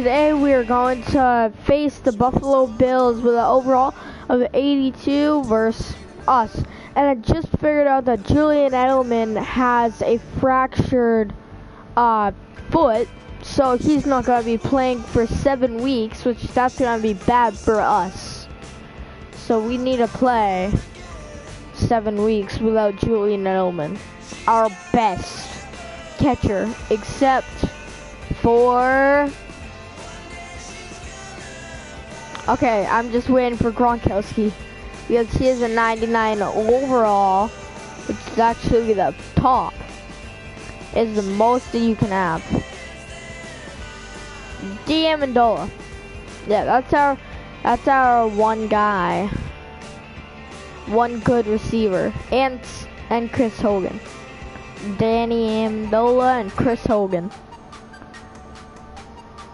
today we are going to face the Buffalo Bills with an overall of 82 versus us. And I just figured out that Julian Edelman has a fractured foot, so he's not going to be playing for 7 weeks, which that's going to be bad for us. So we need to play 7 weeks without Julian Edelman, our best catcher, except for... Okay, I'm just waiting for Gronkowski because he is a 99 overall, which is actually the top. Is the most that you can have. Amendola. Yeah, that's our one guy. One good receiver. And Chris Hogan. Danny Amendola and Chris Hogan.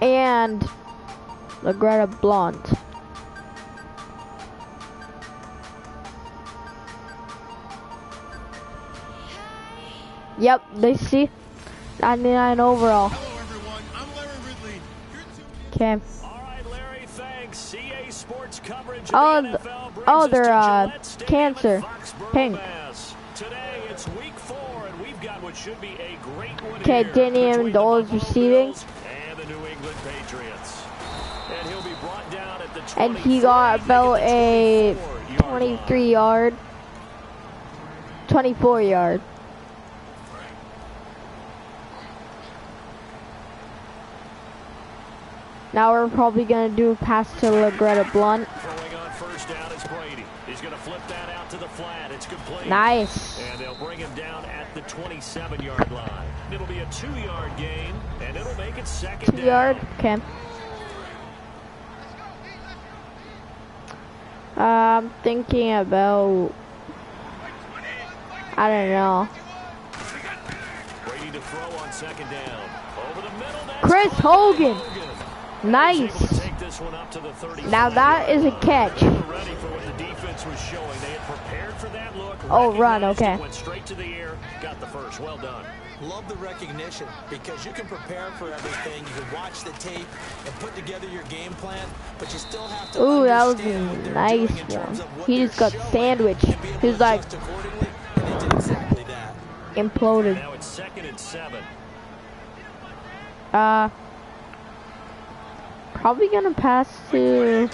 And Greta Blunt. Yep, they see 99 overall. Hello everyone, I'm Larry Ridley. Okay. All right, Larry, thanks. CA Sports coverage of Oh, the NFL brings oh, us they're to Gillette Stadium cancer. in Foxborough, Pink. Mass. Today it's week 4, and we've got what should be a great one Okay, here Danny between the Amendola is Buffalo receiving. Bills and the New England Patriots. And he'll be brought down at the 23, And he got about a 23 yard, 24 yard. Now we're probably gonna do a pass to Greta Blunt. Throwing on first down is Brady. He's gonna flip that out to the flat. It's complete. Nice. And they'll bring him down at the 27-yard line. It'll be a 2-yard gain, and it'll make it second 2 yard. down. Okay. I'm thinking about. I don't know. Brady to throw on second down. Over the middle. That's Chris Hogan. Nice. Take this one up to the 35. Now that is a catch. They were ready for what the defense was showing. They had prepared for that look. Oh, run, recognized okay. it, went straight to the air, got the first. Well done. Love the recognition because you can prepare for everything. You can watch the tape and put together your game plan, but you still have to Ooh, that was understand a what they're nice doing in terms one. of what He they're just got showing sandwiched. and be able He was to like adjust accordingly, and they did exactly that. imploded. Now it's 2nd and 7. Probably gonna pass to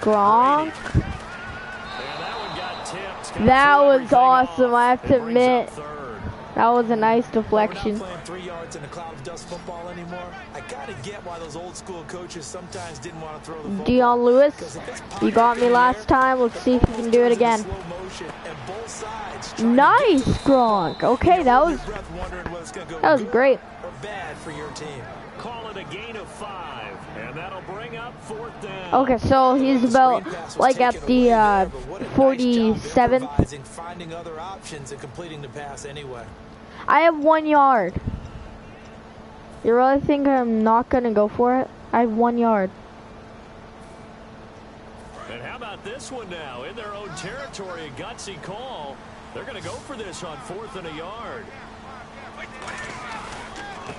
Gronk. And that one got tipped. That was Everything awesome, I have to It brings up admit. 3rd. That was a nice We're deflection. not playing 3 yards in a cloud of dust football anymore. I gotta get why those old school coaches sometimes didn't want to throw the football. Dion Lewis, Because if it's you got me last time. Let's see if you can do it again. slow motion and both sides trying to Nice, get Gronk. Okay, that was great. or bad for your team. Call it a gain of 5, and that'll bring up 4th down. Okay, so he's about like at the 47th. Finding other options and completing the pass anyway. I have 1 yard. You really think I'm not gonna go for it? I have 1 yard. And how about this one now? In their own territory, a gutsy call. They're going to go for this on 4th and a yard.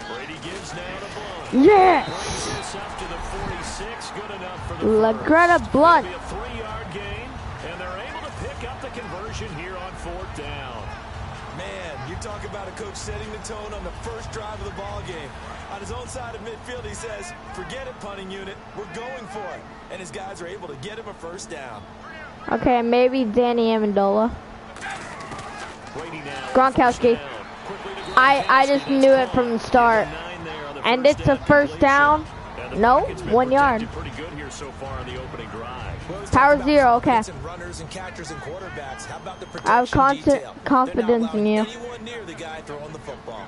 Brady gives now to Blunt. Yes! Brings this up to the 46. Good enough for the Greta first. Blunt. It'll be a 3-yard gain, and they're able to pick up the conversion here on 4th down. Man, you talk about a coach setting the tone on the first drive of the ball game. On his own side of midfield, he says, forget it, punting unit. We're going for it. And his guys are able to get him a first down. Okay, maybe Danny Amendola. Brady now. Gronkowski. I just knew it from the start. And it's a first down. No, 1 yard. Pretty good here so far in the opening drive. Power 0, okay. Runners and catchers and quarterbacks. How about the I have protection detail? confidence in you. Anyone near the guy throwing the football.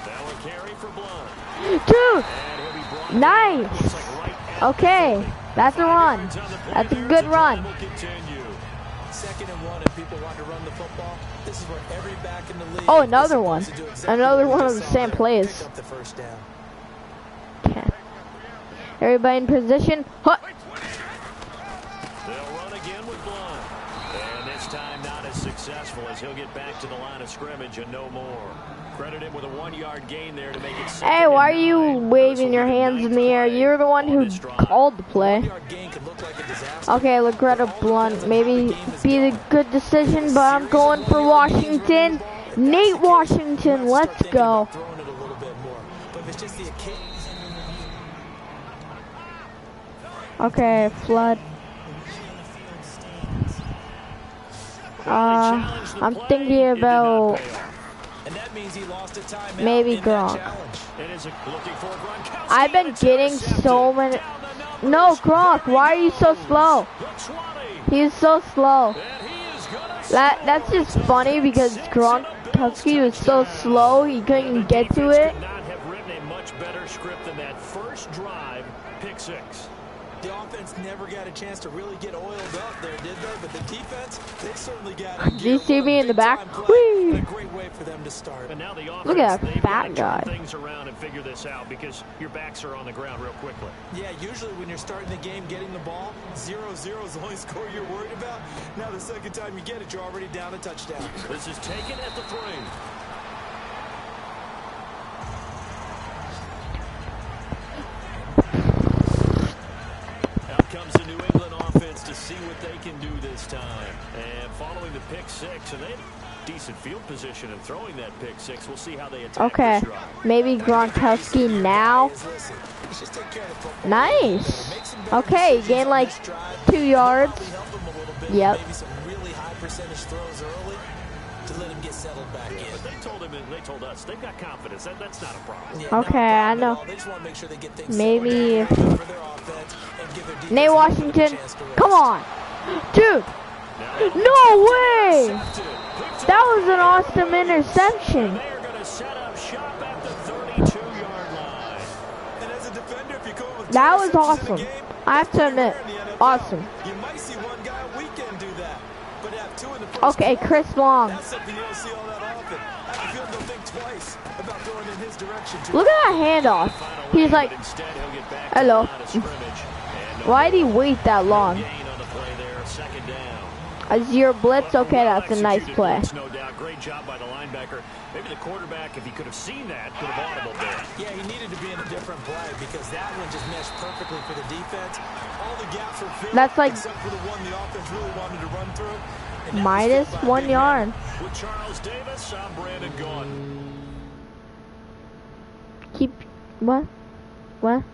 Now a carry for Blunt. Dude, And he'll be brought nice. down, right at Okay, that's a run. That's a good run. Will continue. 2nd and 1, and people want to run the football. This is where every back in the league. Oh, another one. is supposed to do exactly Another what one we of the just same saw there. plays. Pick up the first down. Okay. Everybody in position. Huh. They'll run again with Blunt. And this time not as successful. successful as he'll get back to the line of scrimmage and no more. Credit him with a 1-yard gain there to make it 2nd Hey, why are and you 9. waving your hands in the air? You're the one who called the play. Okay, Loretta Blunt, maybe be the good decision, but I'm going for Washington. Nate Washington, let's go. Okay, flood. I'm thinking about maybe Gronk. I've been getting so many. No, Gronk, why are you so slow? He's so slow. That's just funny because Gronkowski was so slow he couldn't get to it. Not have written a much better script than that first drive, pick 6. The offense never got a chance to really get oiled up there, did they? But the defense, they certainly got it. Do you see me in the back? Whee! A great way for them to start. And now the offense, look at that fat guy. Turn things around and figure this out because your backs are on the ground real quickly. Yeah, usually when you're starting the game, getting the ball, 0-0 is the only score you're worried about. Now the second time you get it, you're already down a touchdown. This is taken at the 3. Comes the New England offense to see what they can do this time. And following the pick 6, and they had decent field position and throwing that pick 6. We'll see how they attack Okay, this drive. maybe Gronkowski now. Nice. Okay, gained like 2 yards. Yep. Maybe some really high percentage throws early to let him get settled back in. But they told us they've got confidence. That's not a problem. Yeah, okay, I know. They just want to make sure they get things Maybe for their offense and give their defense Nate Washington. Come on, dude. No way. That was an awesome interception. They are going to set up shop at the 32-yard line. And as a defender, if you go with That was awesome. I have to admit, awesome. You might see one guy a weekend do that, but have 2 in the first Okay, quarter, Chris Long. that's something you don't see all that often. I feel they'll think twice about throwing in his direction. Look at that handoff. He's like, hello. Why did he wait that long? A 0 blitz? Okay, that's a nice play. No doubt. Great job by the linebacker. Maybe the quarterback, if he could have seen that, could have audibled there. Yeah, he needed to be in a different play because that one just meshed perfectly for the defense. All the gaps were filled, That's like except for the one the offense really wanted to run through. minus 1 yard. With Charles Davis, I'm Brandon Gaudin. Keep what? What?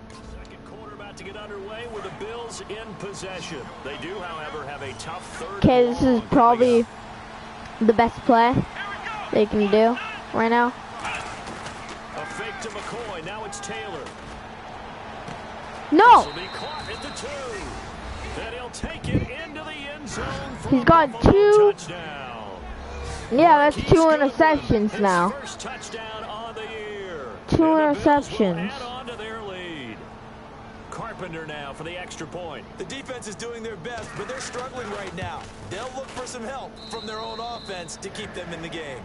Second quarter about to get underway with the Bills in possession. They do, however, have a tough third. Okay, this is probably the best play they can do right now. A fake to McCoy. Now it's Taylor. No! Will be caught at the 2. Then he'll take it into the end zone. He's got 2. Touchdown. Yeah, that's 2 interceptions now. First touchdown on the year. 2 interceptions. Add on to their lead. Carpenter now for the extra point. The defense is doing their best, but they're struggling right now. They'll look for some help from their own offense to keep them in the game.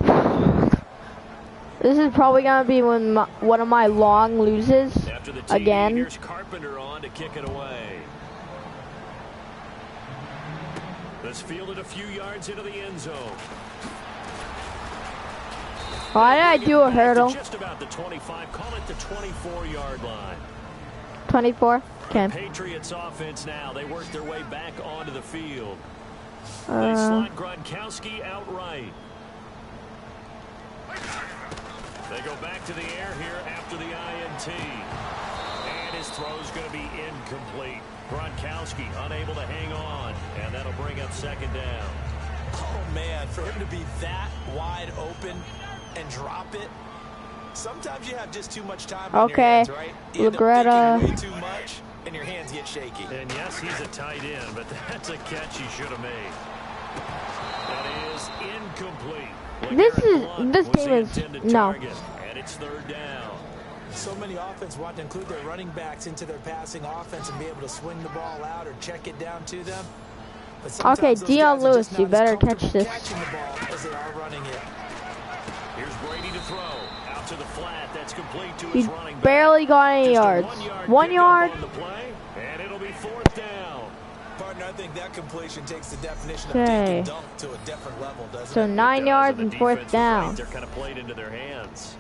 This is probably gonna be one of my long loses After the again. Here's Carpenter on to kick it away. This fielded a few yards into the end zone. Why did I do a hurdle? Just about the 25. Call it the 24-yard line. 24? Okay. Patriots offense now. They work their way back onto the field. They slide Gronkowski outright. They go back to the air here after the INT. And his throw's going to be incomplete. Gronkowski unable to hang on. And that'll bring up 2nd down. Oh, man, for him to be that wide open and drop it. Sometimes you have just too much time on your hands, right? You end up thinking way too much, and your hands get shaky. And yes, he's a tight end, but that's a catch he should have made. That is incomplete. This game is no. And it's 3rd down. So many offense want to include their running backs into their passing offense and be able to swing the ball out or check it down to them. Okay, Dion Lewis, you better catch this. Catching the ball as they are running it. Here's Brady to throw. Out to the flat. That's complete to his running back. Barely got any yards. 1 yard. On the play, and it'll be 4th down. Partner, I think that completion takes the definition of Okay. dunk to a different level, doesn't So it? 9 yards and fourth defensive down. right, they're kind of played into their hands.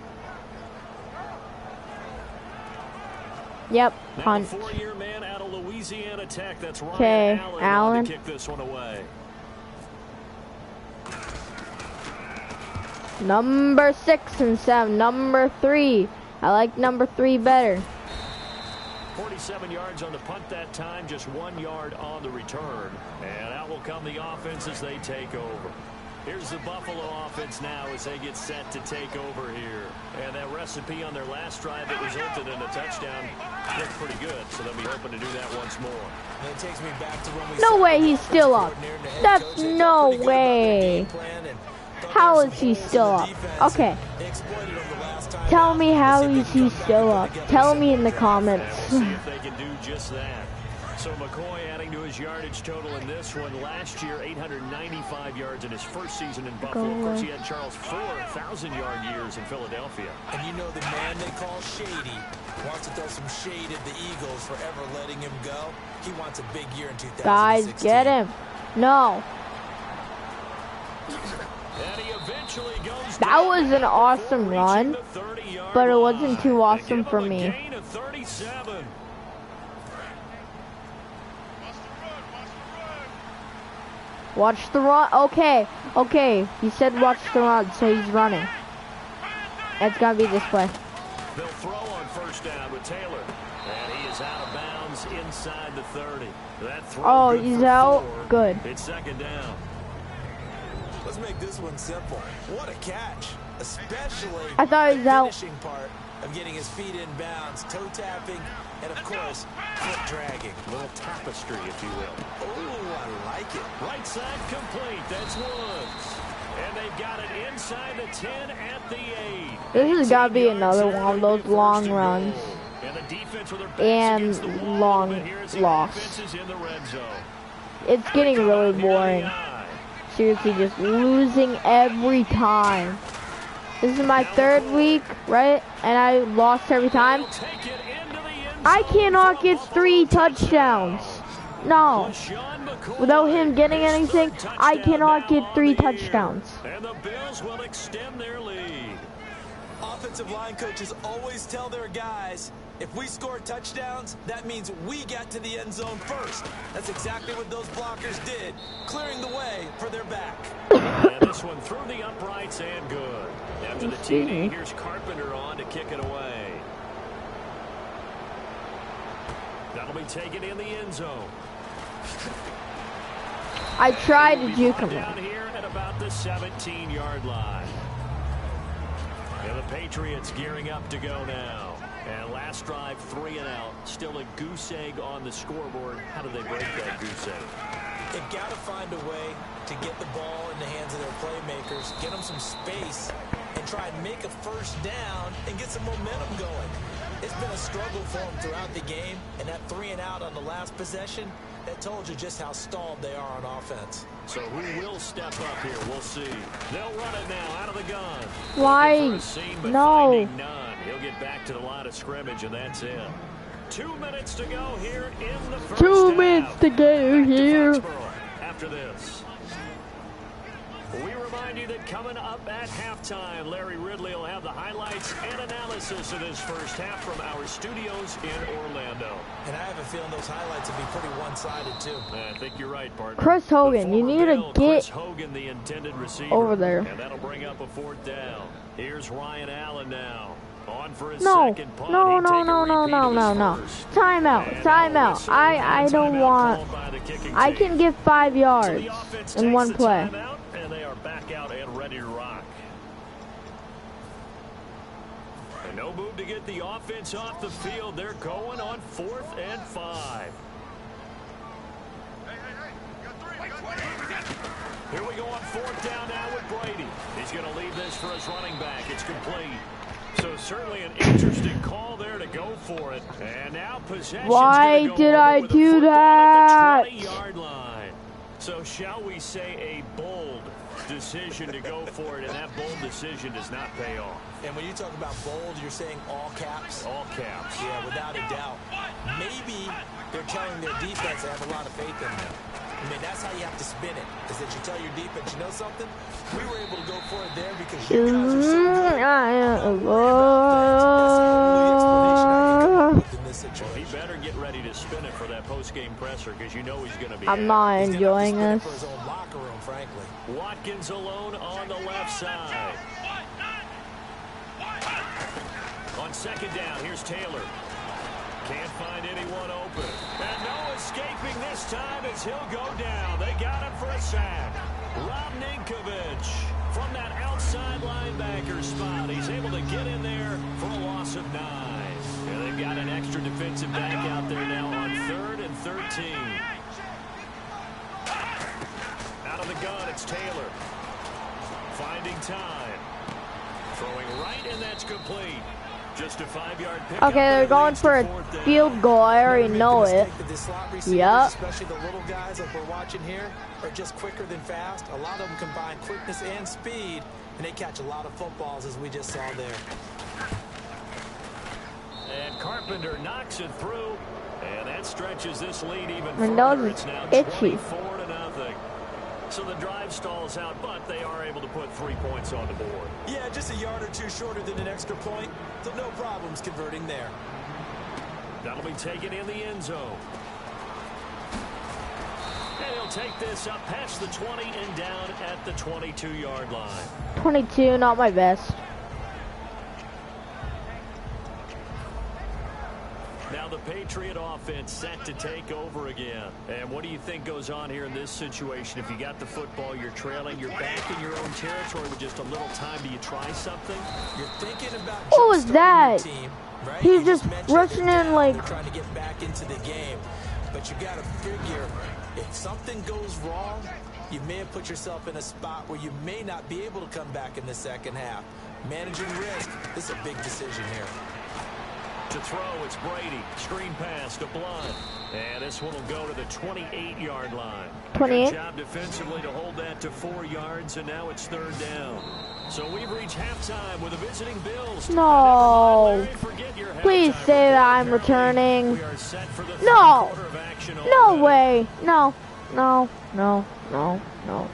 Yep, Now, punt. a 4-year man out of Louisiana Tech. That's Ryan Okay, Allen Allen. on to kick this one away. Number 6 and 7. Number 3. I like number 3 better. 47 yards on the punt that time, just 1 yard on the return. And out will come the offense as they take over. Here's the Buffalo offense now as they get set to take over here. And that recipe on their last drive that resulted in a touchdown looked pretty good, so they'll be hoping to do that once more. And it takes me back to when we No saw way the he's still up. coordinator and the head That's coach. They no felt pretty good about their way. game plan and thought How there were is some he holes in still the up? defense, Okay. and they exploited them the last time Tell out. me Let's how see if they is can he come back still and up. put together Tell some me in the drives. comments. And we'll see if they can do just that. So McCoy adding to his yardage total in this one. Last year, 895 yards in his first season in Buffalo. Of course, he had Charles 4,000-yard years in Philadelphia. And you know the man they call Shady wants to throw some shade at the Eagles for ever letting him go. He wants a big year in 2016. Guys, get him. No. And he eventually goes That down was an awesome reaching run, the 30-yard but it wasn't line. too awesome They give for him a me. gain of 37. Watch the run. Okay, okay. He said watch the run, so he's running. It's gonna be this play. They'll throw on first down with Taylor. And he is out of bounds inside the 30. That throw Oh, good he's for out? 4. Good. It's second down. Let's make this one simple. What a catch, especially I thought he was the out. finishing part of getting his feet in bounds, toe tapping, and of course, foot dragging. A little tapestry, if you will. Oh, I like it. Right side complete. That's Woods. And they've got it inside the 10 at the 8. This has got to be 18 another yards, one of so those it'll be long first and runs. goal. And the defense with their backs And against the wall, long but here is the loss. offense is in the red zone. It's getting really boring. Near the eye. Seriously, just losing every time. This is my 3rd week, right? And I lost every time. They'll take it into the end I zone cannot for a get Buffalo 3 touchdowns. No. LaShawn McCoy, Without him getting his anything, third I touchdown cannot now get on 3 the year. touchdowns. And the Bills will extend their lead. Offensive line coaches always tell their guys, if we score touchdowns, that means we got to the end zone first. That's exactly what those blockers did, clearing the way for their back. And this one through the uprights and good. After the Excuse me. TD, here's Carpenter on to kick it away. That'll be taken in the end zone. I tried to He'll be juke brought him. down here at about the 17-yard line. And the Patriots gearing up to go now. And last drive, 3 and out. Still a goose egg on the scoreboard. How do they break that goose egg? They've got to find a way to get the ball in the hands of their playmakers, get them some space, and try and make a first down and get some momentum going. It's been a struggle for them throughout the game, and that 3 and out on the last possession, that told you just how stalled they are on offense. So who will step up here? We'll see. They'll run it now out of the gun. Why? Looking for a seam, but No. finding none. He'll get back to the line of scrimmage, and that's it. 2 minutes to go here in the first 2 half. minutes to go Back to here. Foxborough after this. We remind you that coming up at halftime, Larry Ridley will have the highlights and analysis of this first half from our studios in Orlando. And I have a feeling those highlights will be pretty one-sided, too. I think you're right, partner. Chris Hogan, The you former need to Bill, get Chris Hogan, the intended receiver, over there. and that'll bring up a 4th down. Here's Ryan Allen now. On for his No, second punt. no, He'd no, take a no, no, repeat no, of no, his no. first. Timeout, And timeout. whistle, I don't timeout want. called by the kicking I team. can get 5 So yards the offense in takes one the play. timeout, and they are back out and ready to rock. And no move to get the offense off the field. They're going on 4th and 5. Here we go on 4th down now with Brady. He's going to leave this for his running back. It's complete. So certainly an interesting call there to go for it. And now possession's Why gonna go did over I with a do football that? at the 20-yard line. So shall we say a bold decision to go for it, and that bold decision does not pay off. And when you talk about bold, you're saying all caps? All caps. Yeah, without a doubt. Maybe they're telling their defense they have a lot of faith in them. I mean, that's how you have to spin it, is that you tell your defense, you know something? We were able to go for it there because you guys are so good. Well, he better get ready to spin it for that post-game presser because you know he's going to be. I'm not enjoying this. For his own locker room, frankly. Watkins alone on the left side. On second down, here's Taylor. Can't find anyone open. And no escaping this time as he'll go down. They got him for a sack. Rob Ninkovich from that outside linebacker spot. He's able to get in there for a loss of 9. And they've got an extra defensive back out there now on 3rd and 13. Out of the gun, it's Taylor. Finding time. Throwing right, and that's complete. Just a 5-yard pick. Okay, they're going for a field goal. I already know it. Yep. Especially the little guys that we're watching here are just quicker than fast. A lot of them combine quickness and speed, and they catch a lot of footballs, as we just saw there. And Carpenter knocks it through, and that stretches this lead even Mendoza's further. It's now itchy. 24-0. So the drive stalls out, but they are able to put 3 points on the board. Yeah, just a yard or two shorter than an extra point, so no problems converting there. That'll be taken in the end zone. And he'll take this up past the 20 and down at the 22-yard line. 22, not my best. Now the Patriot offense set to take over again. And what do you think goes on here in this situation? If you got the football, you're trailing, you're back in your own territory with just a little time. Do you try something? You're thinking about what was that? team, right? He's just rushing in like... They're trying to get back into the game. But you got to figure, if something goes wrong, you may have put yourself in a spot where you may not be able to come back in the second half. Managing risk, this is a big decision here. To throw, it's Brady. Screen pass to Blunt. And this one will go to the 28-yard line. 28. Good job defensively to hold that to 4 yards, and now it's 3rd down. So we've reached halftime with the visiting Bills. No. Please say that I'm returning. We are set for the No. quarter of action No already. way. No. No. No. No. No.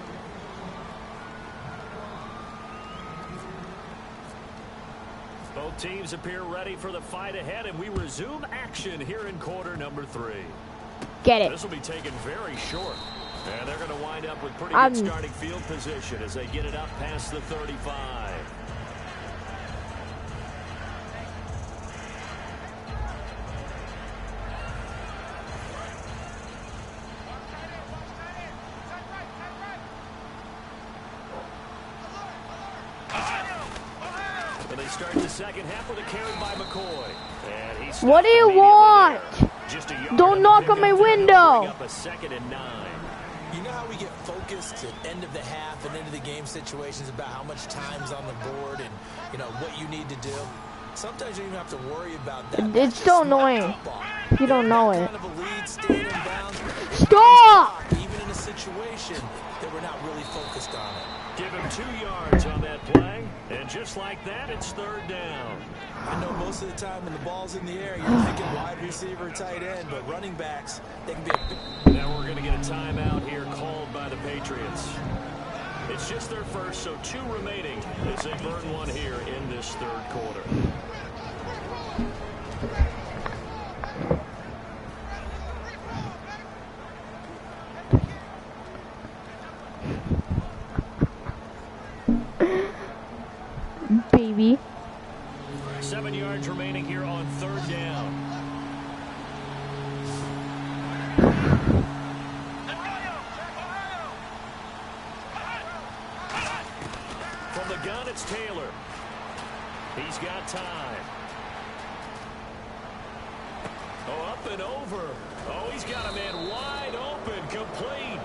Both teams appear ready for the fight ahead, and we resume action here in quarter number 3. Get it. This will be taken very short. And they're going to wind up with pretty good starting field position as they get it up past the 35. And they start the second half with a carry by McCoy. And he's what do you want? Don't knock on my window. Up a 2nd and 9. You know how we get focused at end of the half and end of the game situations about how much time's on the board and, you know, what you need to do? Sometimes you don't even have to worry about that. It's so annoying. You don't know it. Kind of a lead, staying in bounds. Stop! Even in a situation that we're not really focused on it. Give him 2 yards on that play. And just like that, it's 3rd down. I know most of the time when the ball's in the air, you're thinking wide receiver, tight end, but running backs, they can be a... Now we're going to get a timeout here called by the Patriots. It's just their first, so 2 remaining as they burn one here in this 3rd quarter. Baby. 7 yards remaining here on 3rd down. From the gun, it's Taylor. He's got time. Oh, up and over. Oh, he's got a man wide open, complete.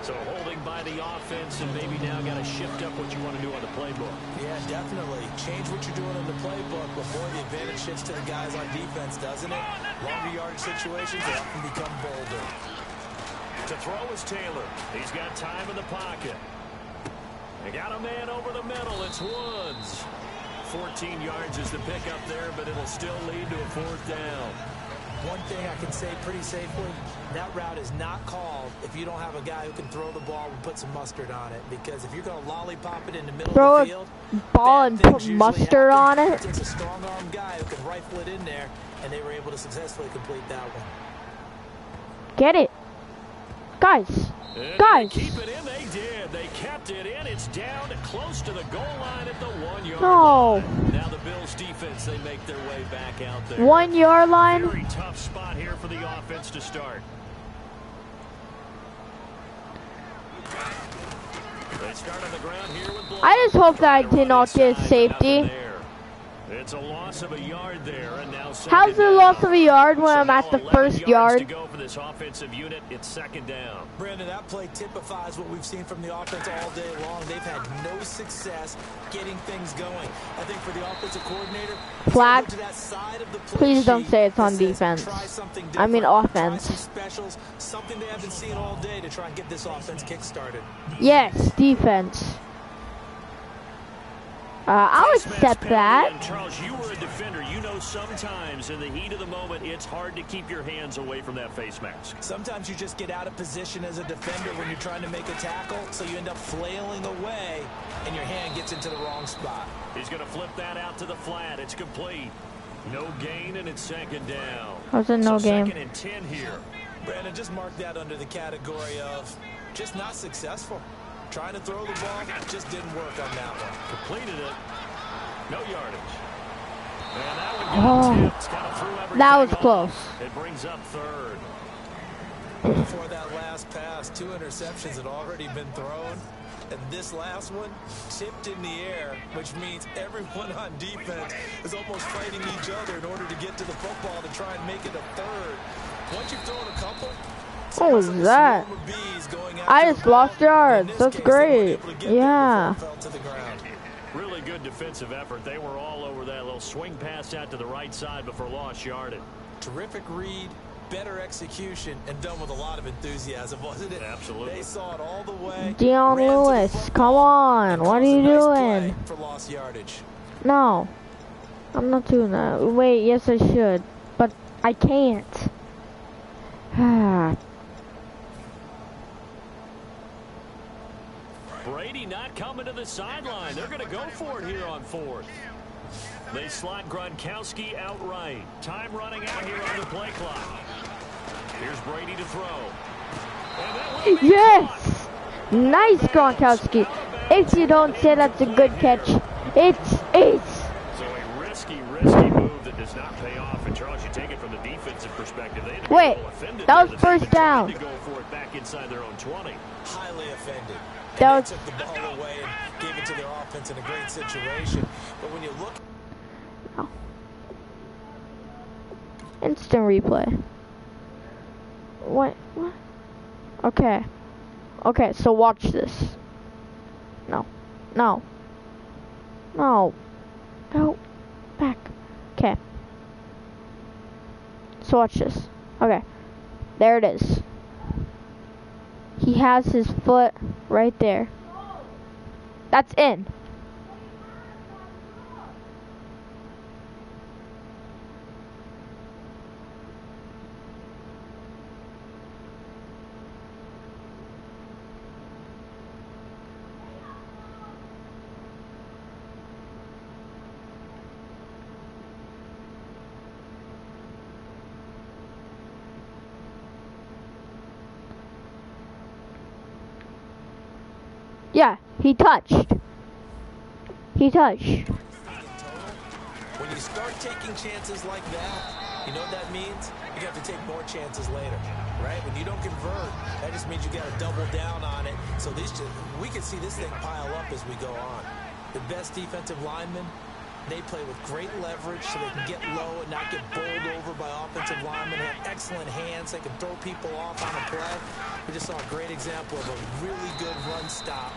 So holding by the offense, and maybe now got to shift up what you want to do on the playbook. Yeah, definitely. Change what you're doing on the playbook, but boy, the advantage shifts to the guys on defense, doesn't it? Longer yardage situations, they often become bolder. To throw is Taylor. He's got time in the pocket. They got a man over the middle. It's Woods. 14 yards is the pickup there, but it'll still lead to a 4th down. One thing I can say pretty safely, that route is not called if you don't have a guy who can throw the ball and put some mustard on it. Because if you're going to lollipop it in the middle of the field, ball and put mustard on it. It takes a strong-arm guy who can rifle it in there, and they were able to successfully complete that one. Get it. Guys. Guys. Keep it in. They did. They kept it in. It's down close to the goal line at the 1-yard line. Now the Bills defense, they make their way back out there. 1-yard line. Very tough spot here for the offense to start. They start on the ground here with I just hope that I did not get safety. It's a loss of a yard there, and now how's the loss of a yard when I'm at the first yard? To go for this offensive unit, it's 2nd down. Brandon, that play typifies what we've seen from the offense all day long. They've had no success getting things going. I think for the offensive coordinator, flag. to that side of the Please don't say it's on defense. I mean offense. Specials, something they haven't seen all day to try and get this offense kick-started. Yes, defense. I'll accept that. And Charles, you were a defender. You know sometimes in the heat of the moment, it's hard to keep your hands away from that face mask. Sometimes you just get out of position as a defender when you're trying to make a tackle, so you end up flailing away, and your hand gets into the wrong spot. He's going to flip that out to the flat. It's complete. No gain, and it's 2nd down. How's it no game? 2nd and 10 here. Brandon, just mark that under the category of just not successful. Trying to throw the ball, just didn't work on that one. Completed it. No yardage. And that one got tipped. Kind of threw everything that was off. Close. It brings up 3rd. Before that last pass, 2 interceptions had already been thrown. And this last one tipped in the air, which means everyone on defense is almost fighting each other in order to get to the football to try and make it a 3rd. Once you've thrown a couple, what was that? I just lost yards. That's great. Yeah. Really good defensive effort. They were all over that little swing pass out to the right side before lost yardage. Terrific read, better execution, and done with a lot of enthusiasm, wasn't it? Absolutely. They saw it all the way. Dion Lewis, come on. What are you doing? For lost yardage. No. I'm not doing that. Wait, yes I should. But I can't. Brady not coming to the sideline. They're going to go for it here on 4th. They slot Gronkowski outright. Time running out here on the play clock. Here's Brady to throw. Yes! Nice, Gronkowski. If you don't say that's a good catch, it's So a risky move that does not pay off. And Charles, you take it from the defensive perspective. Wait, that was first down. To go for it back inside their own 20. Highly offended. That took the ball away and gave it to their offense in a great situation. But when you look... Oh. Instant replay. What? Okay. Okay, so watch this. No. Back. Okay. So watch this. Okay. There it is. He has his foot right there. That's in. Yeah, he touched. When you start taking chances like that, you know what that means? You have to take more chances later, right? When you don't convert, that just means you got to double down on it. So we can see this thing pile up as we go on. The best defensive linemen, they play with great leverage so they can get low and not get bowled over by offensive linemen. They have excellent hands. They can throw people off on a play. We just saw a great example of a really good run stop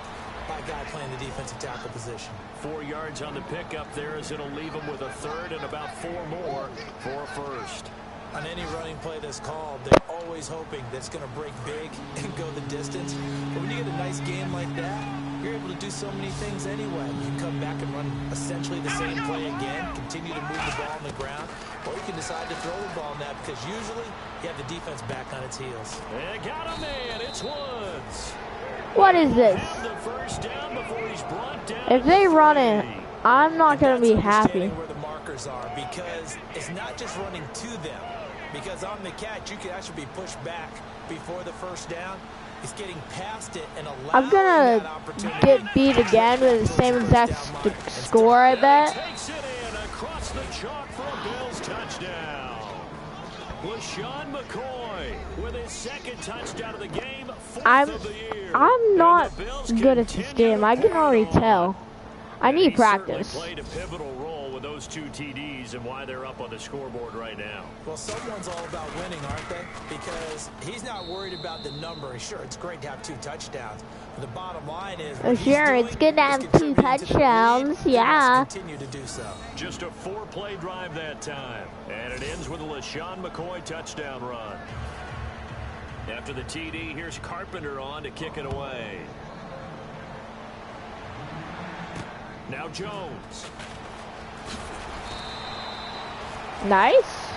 by a guy playing the defensive tackle position. 4 yards on the pickup there as it'll leave him with a 3rd and about 4 more for a 1st. On any running play that's called, they're always hoping that it's going to break big and go the distance. But when you get a nice game like that, you're able to do so many things anyway. You can come back and run essentially the same play again, continue to move the ball on the ground, or you can decide to throw the ball now because usually you have the defense back on its heels. And got a man. It's Woods. What is this? The first down before he's brought down. If they run it, I'm not going to be happy. Where the markers are, because it's not just running to them. Because on the catch, you can actually be pushed back before the first down. It's getting past it and allowing I'm going to get beat again with the same exact score, I bet. Takes it in across the chalk for a Bills touchdown. LaShawn McCoy with his second touchdown of the game. I'm not good at this game. I can already tell. I need practice. Played a pivotal role with those 2 TDs and why they're up on the scoreboard right now. Well, someone's all about winning, aren't they? Because he's not worried about the number. Sure, it's great to have 2 touchdowns. But the bottom line is, sure, it's good to have 2 touchdowns. Yeah. Continue to do so. Just a 4-play drive that time, and it ends with a LaShawn McCoy touchdown run. After the TD, here's Carpenter on to kick it away. Now Jones. Nice.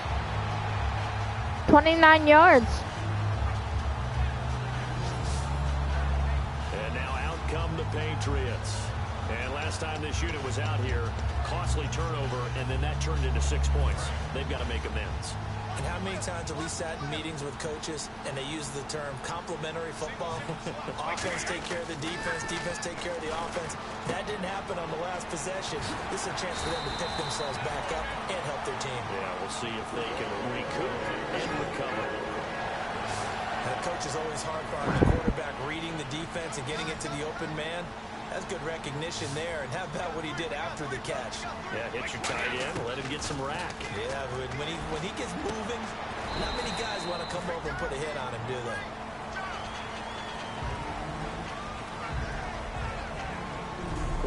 29 yards. And now out come the Patriots. And last time this unit was out here, costly turnover, and then that turned into 6 points. They've got to make amends. And how many times have we sat in meetings with coaches and they use the term complementary football? Offense take care of the defense, defense take care of the offense. That didn't happen on the last possession. This is a chance for them to pick themselves back up and help their team. Yeah, we'll see if they can recoup and recover. And the coach is always hard on the quarterback reading the defense and getting it to the open man. That's good recognition there. And how about what he did after the catch? Yeah, hit your tight end, let him get some rack. Yeah, when he gets moving, not many guys want to come over and put a hit on him, do they?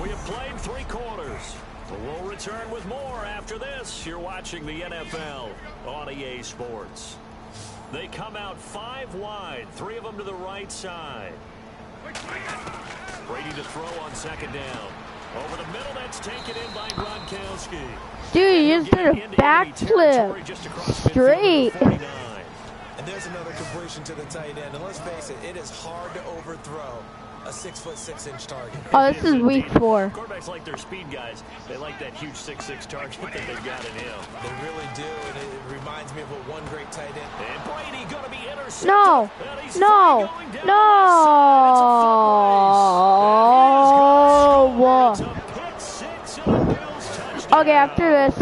We have played 3 quarters. We'll return with more after this. You're watching the NFL on EA Sports. They come out 5 wide, 3 of them to the right side. Brady to throw on second down. Over the middle, that's taken in by Gronkowski. Dude, you just did a backflip. Straight. And there's another completion to the tight end. And let's face it, it is hard to overthrow a 6'6" target. Oh, this is week 4. Quarterbacks like their speed guys. They like that huge 6'6" target that they've got in him. They really do, and it reminds me of what one great tight end. And Brady going to be intercepted. No, no, no. Okay, after this,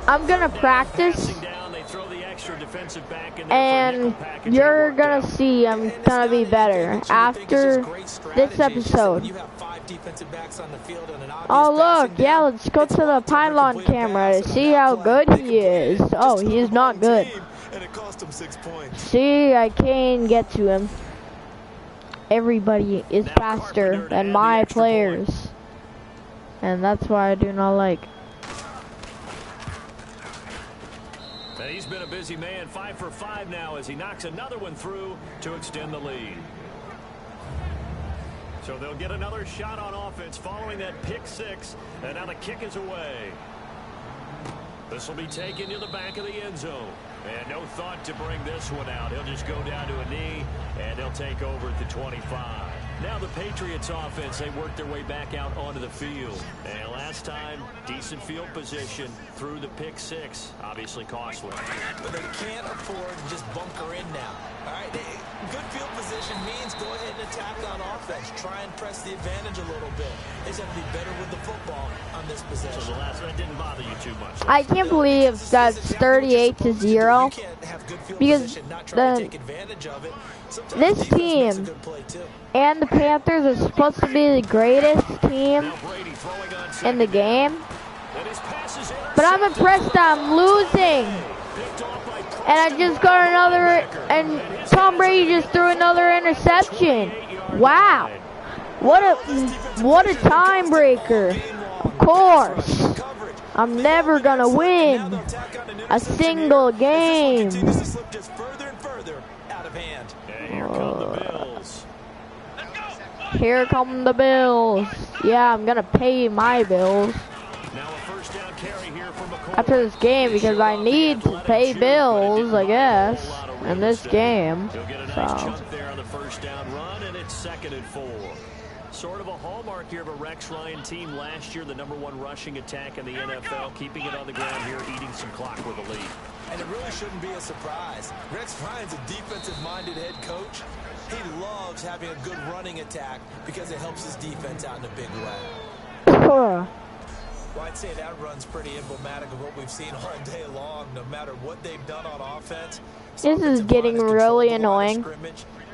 I'm gonna practice. And you're gonna see I'm gonna be better after this episode. Oh look, yeah, let's go to the pylon camera to see how good he is. Oh, he is not good. See, I can't get to him. Everybody is faster than my players. And that's why I do not like. He's been a busy man, 5 for 5 now as he knocks another one through to extend the lead. So they'll get another shot on offense following that pick 6, and now the kick is away. This will be taken to the back of the end zone. And no thought to bring this one out. He'll just go down to a knee, and they'll take over at the 25. Now the Patriots offense, they work their way back out onto the field. And last time, decent field position through the pick 6. Obviously costly. But they can't afford to just bunker in now. All right, good field position means go ahead and attack on offense. Try and press the advantage a little bit. They just have to be better with the football on this possession. So the last one didn't bother you too much. I can't believe that's 38-0. Because this team and the Panthers are supposed to be the greatest team in the game. But I'm impressed that I'm losing. And I just got another, and Tom Brady just threw another interception. Wow. What a tiebreaker. Of course. I'm never going to win a single game. Here come the bills. Yeah, I'm gonna pay my bills Now a first down carry here for McCoy. after this game because I need to pay bills, I guess, in this game. He'll get a nice chunk there on the first down run, and it's 2nd and 4. Sort of a hallmark here of a Rex Ryan team last year, the #1 rushing attack in the NFL, keeping it on the ground here, eating some clock with a lead. And it really shouldn't be a surprise. Rex Ryan's a defensive-minded head coach. He loves having a good running attack because it helps his defense out in a big way. Well, I'd say that run's pretty emblematic of what we've seen all day long, no matter what they've done on offense. This is getting really annoying.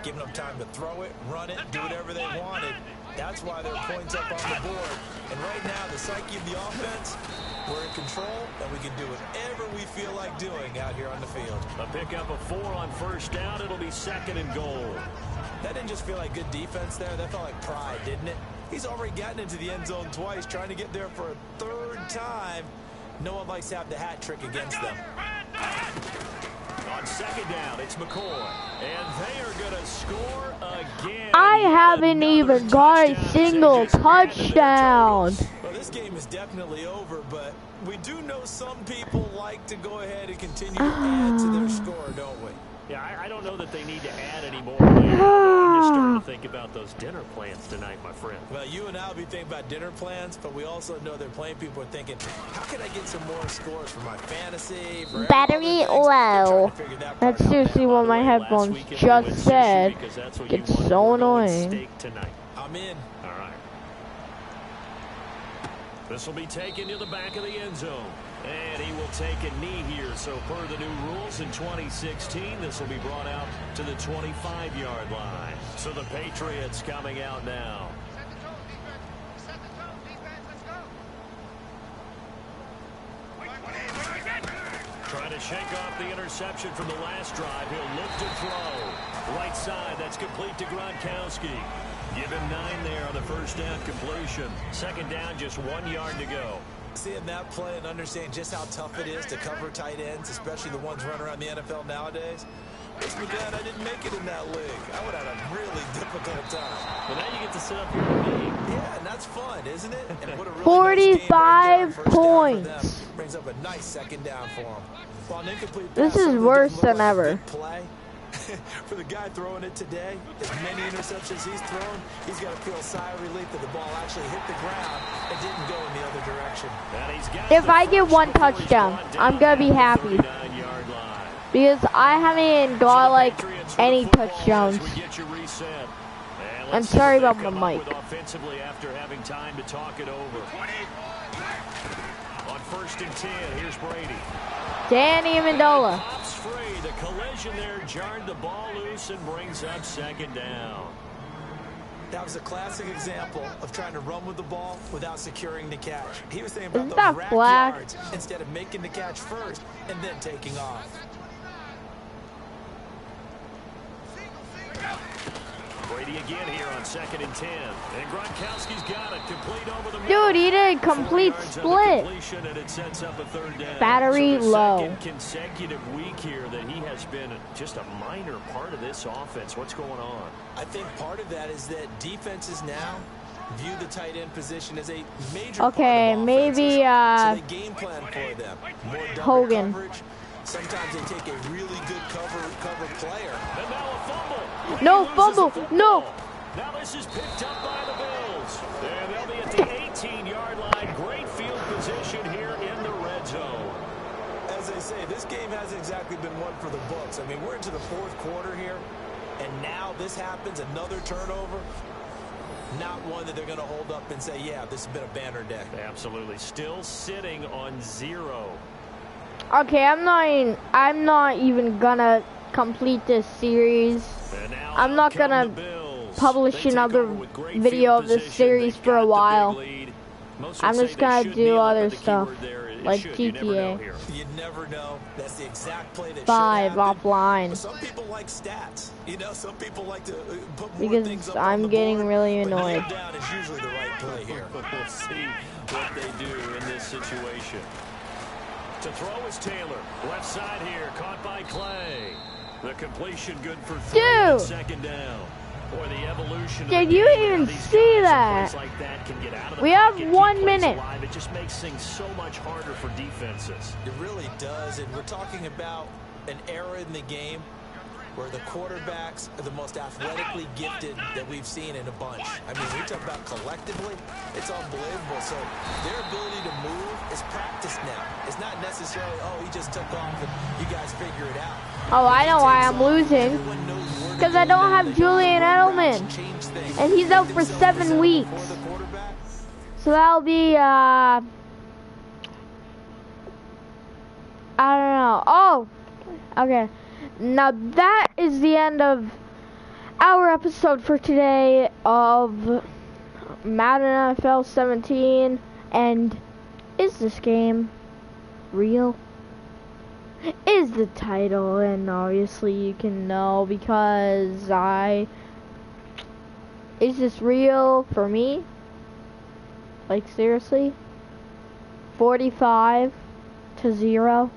Giving them time to throw it, run it, do whatever they wanted. That's why they're points up on the board. And right now, the psyche of the offense, we're in control, and we can do whatever we feel like doing out here on the field. A pickup of 4 on first down. It'll be 2nd and goal. That didn't just feel like good defense there. That felt like pride, didn't it? He's already gotten into the end zone twice, trying to get there for a 3rd time. No one likes to have the hat trick against them. On 2nd down, it's McCoy. And they are going to score again. I haven't even got a single touchdown. Well, this game is definitely over, but we do know some people like to go ahead and continue to add to their score, don't we? Yeah, I don't know that they need to add any more. I'm just starting to think about those dinner plans tonight, my friend. Well, you and I will be thinking about dinner plans, but we also know they're playing people are thinking, how can I get some more scores for my fantasy? For Battery low. That's seriously what my headphones just said. It's so annoying. I'm in. All right. This will be taken to the back of the end zone. And he will take a knee here. So per the new rules in 2016, this will be brought out to the 25-yard line. So the Patriots coming out now. Trying to shake off the interception from the last drive. He'll look to throw. Right side, that's complete to Gronkowski. Give him 9 there on the first down completion. 2nd down, just 1 yard to go. Seeing that play and understanding just how tough it is to cover tight ends, especially the ones running around the NFL nowadays, makes me glad I didn't make it in that league. I would have had a really difficult time. But now you get to sit up here and me. Yeah, and that's fun, isn't it? And what a really 45 points. Brings up a nice 2nd down for him. Well, an incomplete This pass is certainly worse didn't look than like a ever. big play. For the guy throwing it today, as many interceptions he's thrown, he's got to feel a sigh of relief that the ball actually hit the ground and didn't go in the other direction. If I get 1 touchdown, I'm going to be happy. Because I haven't got, like, any touchdowns. I'm sorry about my mic. Offensively after having time to talk it over. On 1st and 10, here's Brady. Danny Amendola. Pops free. The collision there jarred the ball loose and brings up 2nd down. That was a classic example of trying to run with the ball without securing the catch. He was thinking about Isn't those that rack flag? yards instead of making the catch first and then taking off. Brady again here on 2nd and 10. And Gronkowski's got it. Complete over the Dude, he did a complete split. And it sets up a 3rd down. Battery so low. 2nd consecutive week here that he has been just a minor part of this offense. What's going on? I think part of that is that defenses now view the tight end position as a major Okay, part of maybe so they game plan for them. More double Hogan. coverage. Sometimes they take a really good cover player. And now a fumble. No fumble. No. Now this is picked up by the Bills. And they'll be at the 18-yard line. Great field position here in the red zone. As they say, this game hasn't exactly been one for the books. I mean, we're into the 4th quarter here, and now this happens, another turnover. Not one that they're going to hold up and say, yeah, this has been a banner day. Absolutely. Still sitting on 0. Okay, I'm not even gonna complete this series. I'm not gonna publish another video of this series for a while. I'm just gonna do other stuff, like GTA. You never know. That's the exact play that 5 offline. Some people like stats. You know, some people like to put more things Because up on I'm the getting board, really but annoyed. kneel down is usually the right play here. We'll see what they do in this situation. To throw is Taylor. Left side here, caught by Clay. The completion good for 3 on 2nd down. Boy, the evolution Did you even see that? Like that can get out of the we have pocket, 1 minute. Alive. It just makes things so much harder for defenses. It really does, and we're talking about an era in the game where the quarterbacks are the most athletically gifted that we've seen in a bunch. I mean, we talk about collectively, it's unbelievable. So their ability to move is practiced now. It's not necessarily, oh, he just took off and you guys figure it out. Oh, I know why I'm losing. Because I don't have Julian Edelman. And he's out for 7 weeks. So that'll be, I don't know. Oh, okay. Now that is the end of our episode for today of Madden NFL 17. And is this game real? Is the title, and obviously you can know because is this real for me? Like seriously? 45-0.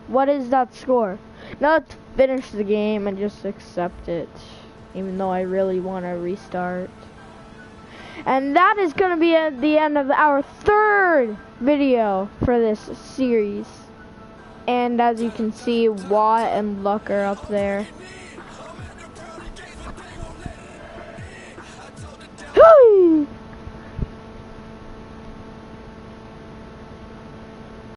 What is that score? Now let's finish the game and just accept it, even though I really want to restart. And that is going to be at the end of our 3rd video for this series. And as you can see, Watt and Luck are up there.